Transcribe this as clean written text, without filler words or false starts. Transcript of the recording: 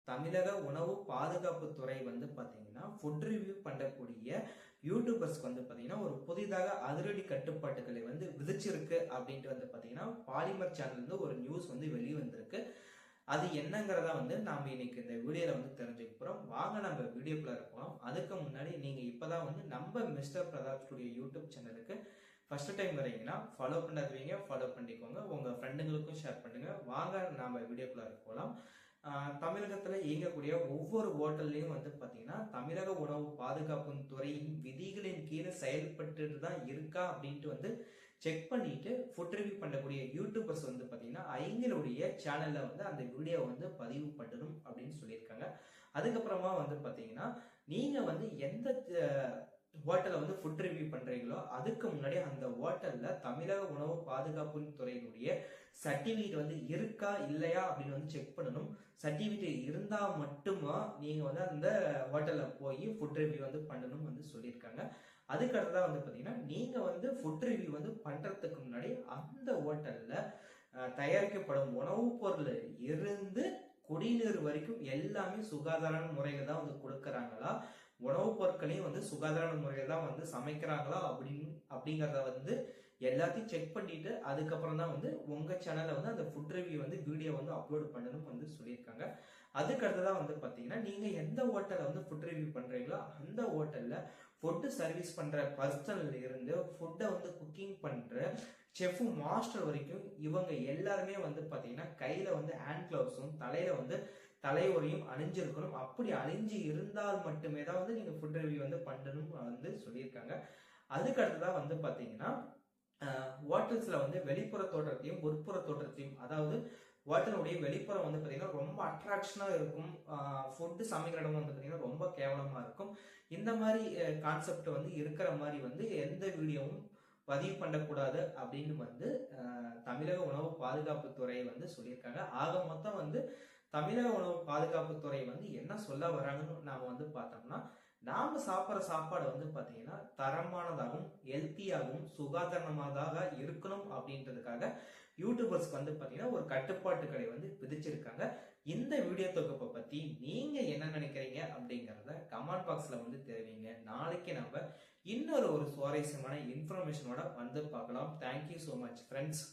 தமிழக உணவு பாதுகாப்பு துறை வந்து பாத்தீங்கன்னா ஃபுட் ரிவ்யூ பண்ணக்கூடிய யூடியூபர்ஸ்க்கு வந்து பாத்தீங்கன்னா ஒரு புதிதாக அதிரடி கட்டுப்பாட்டுகளை வந்து விதிச்சிருக்கு அப்படின்ட்டு வந்து பாத்தீங்கன்னா பாலிமர் சேனல் இருந்து ஒரு நியூஸ் வந்து வெளியே வந்திருக்கு. அது என்னங்கிறத வந்து நாம இன்னைக்கு இந்த வீடியோல வந்து தெரிஞ்சுக்க போறோம். வாங்க நம்ம வீடியோக்குள்ள போகலாம். அதுக்கு முன்னாடி நீங்க இப்பதான் வந்து நம்ம மிஸ்டர் பிரதாப் ஸ்டுடியோ யூடியூப் சேனலுக்கு ஃபர்ஸ்ட் டைம் வரீங்கன்னா ஃபாலோ பண்ணாதீங்க, ஃபாலோ பண்ணிக்கோங்க. உங்க ஃப்ரெண்டுங்களுக்கும் ஷேர் பண்ணுங்க. வாங்க நாம வீடியோக்குள்ள போகலாம். தமிழகத்துல இயங்கக்கூடிய ஒவ்வொரு ஹோட்டல்லையும் வந்து பாத்தீங்கன்னா தமிழக உணவு பாதுகாப்பு துறையின் விதிகளின் கீழே செயல்பட்டு தான் இருக்கா அப்படின்ட்டு வந்து செக் பண்ணிட்டு ஃபுட் ரிவ்யூ பண்ணக்கூடிய யூடியூபர்ஸ் வந்து பாத்தீங்கன்னா அவங்களுடைய சேனல்ல வந்து அந்த வீடியோ வந்து பதிவு பண்ணணும் அப்படின்னு சொல்லியிருக்காங்க. அதுக்கப்புறமா வந்து பாத்தீங்கன்னா நீங்க வந்து எந்த ஹோட்டலை வந்து ஃபுட் ரிவ்யூ பண்றீங்களோ அதுக்கு முன்னாடி அந்த ஹோட்டல்ல தமிழக உணவு பாதுகாப்பு துறையினுடைய சர்டிபிகேட் வந்து இருக்கா இல்லையா அப்படின்னு வந்து செக் பண்ணணும். சர்டிபிகேட் இருந்தா மட்டுமா நீங்க வந்து அந்த ஹோட்டல்ல போய் ஃபுட் ரிவ்யூ வந்து பண்ணணும் வந்து சொல்லியிருக்காங்க. அதுக்கு அடுத்ததான் வந்து பாத்தீங்கன்னா நீங்க வந்து ஃபுட் ரிவ்யூ வந்து பண்றதுக்கு முன்னாடி அந்த ஹோட்டல்ல தயாரிக்கப்படும் உணவுப் பொருள் இருந்து குடிநீர் வரைக்கும் எல்லாமே சுகாதார முறையில தான் வந்து கொடுக்கறாங்களா, உணவுப் பொருட்களையும் வந்து சுகாதார முறையில தான் வந்து சமைக்கிறாங்களா அப்படிங்கறத வந்து எல்லாத்தையும் செக் பண்ணிட்டு அதுக்கப்புறம் தான் வந்து உங்க சேனல்ல வந்து அந்த ஃபுட் ரிவ்யூ வந்து வீடியோ வந்து அப்லோட் பண்ணணும் வந்து சொல்லியிருக்காங்க. அதுக்கு அடுத்ததான் வந்து பாத்தீங்கன்னா நீங்க எந்த ஹோட்டல்ல வந்து ஃபுட் ரிவ்யூ பண்றீங்களோ அந்த ஹோட்டல்ல ஃபுட் சர்வீஸ் பண்ற பர்சனல் இருந்து ஃபுட்டை வந்து குக்கிங் பண்ற செஃப் மாஸ்டர் வரைக்கும் இவங்க எல்லாருமே வந்து பாத்தீங்கன்னா கையில வந்து ஹேண்ட் கிளவுஸும் தலையில வந்து தலைவரையும் அணிஞ்சிருக்கணும். அப்படி அணிஞ்சு இருந்தால் மட்டுமே தான் வந்து நீங்க ஃபுட் ரிவ்யூ வந்து பண்ணணும் வந்து சொல்லியிருக்காங்க. அதுக்கு அடுத்ததான் வந்து பாத்தீங்கன்னா ஹோட்டல்ஸ்ல வந்து வெளிப்புற தோற்றத்தையும் உட்புற தோற்றத்தையும், அதாவது ஹோட்டலுடைய வெளிப்புறம் வந்து பாத்தீங்கன்னா ரொம்ப அட்ராக்ஷனா இருக்கும். ஃபுட்டு சமைக்கிற இடம் வந்து பாத்தீங்கன்னா ரொம்ப கேவலமா இருக்கும். இந்த மாதிரி கான்செப்ட் வந்து இருக்கிற மாதிரி வந்து எந்த வீடியோவும் பதிவு பண்ணக்கூடாது அப்படின்னு வந்து தமிழக உணவு பாதுகாப்பு துறை வந்து சொல்லியிருக்காங்க. ஆக மொத்தம் வந்து தமிழக உணவு பாதுகாப்பு துறை வந்து என்ன சொல்ல வராங்கன்னு நாம வந்து பார்த்தோம்னா, நாம சாப்பிட்ற சாப்பாடு வந்து பாத்தீங்கன்னா தரமானதாகவும் ஹெல்த்தியாகவும் சுகாதாரமானதாக இருக்கணும் அப்படின்றதுக்காக யூடியூபர்ஸ்க்கு வந்து பாத்தீங்கன்னா ஒரு கட்டுப்பாட்டுகளை வந்து விதிச்சிருக்காங்க. இந்த வீடியோ தொகுப்பை பத்தி நீங்க என்ன நினைக்கிறீங்க அப்படிங்கறத கமெண்ட் பாக்ஸ்ல வந்து தெரிவிங்க. நாளைக்கு நம்ம இன்னொரு சுவாரஸ்யமான இன்ஃபர்மேஷனோட வந்து பார்க்கலாம். Thank you so much friends.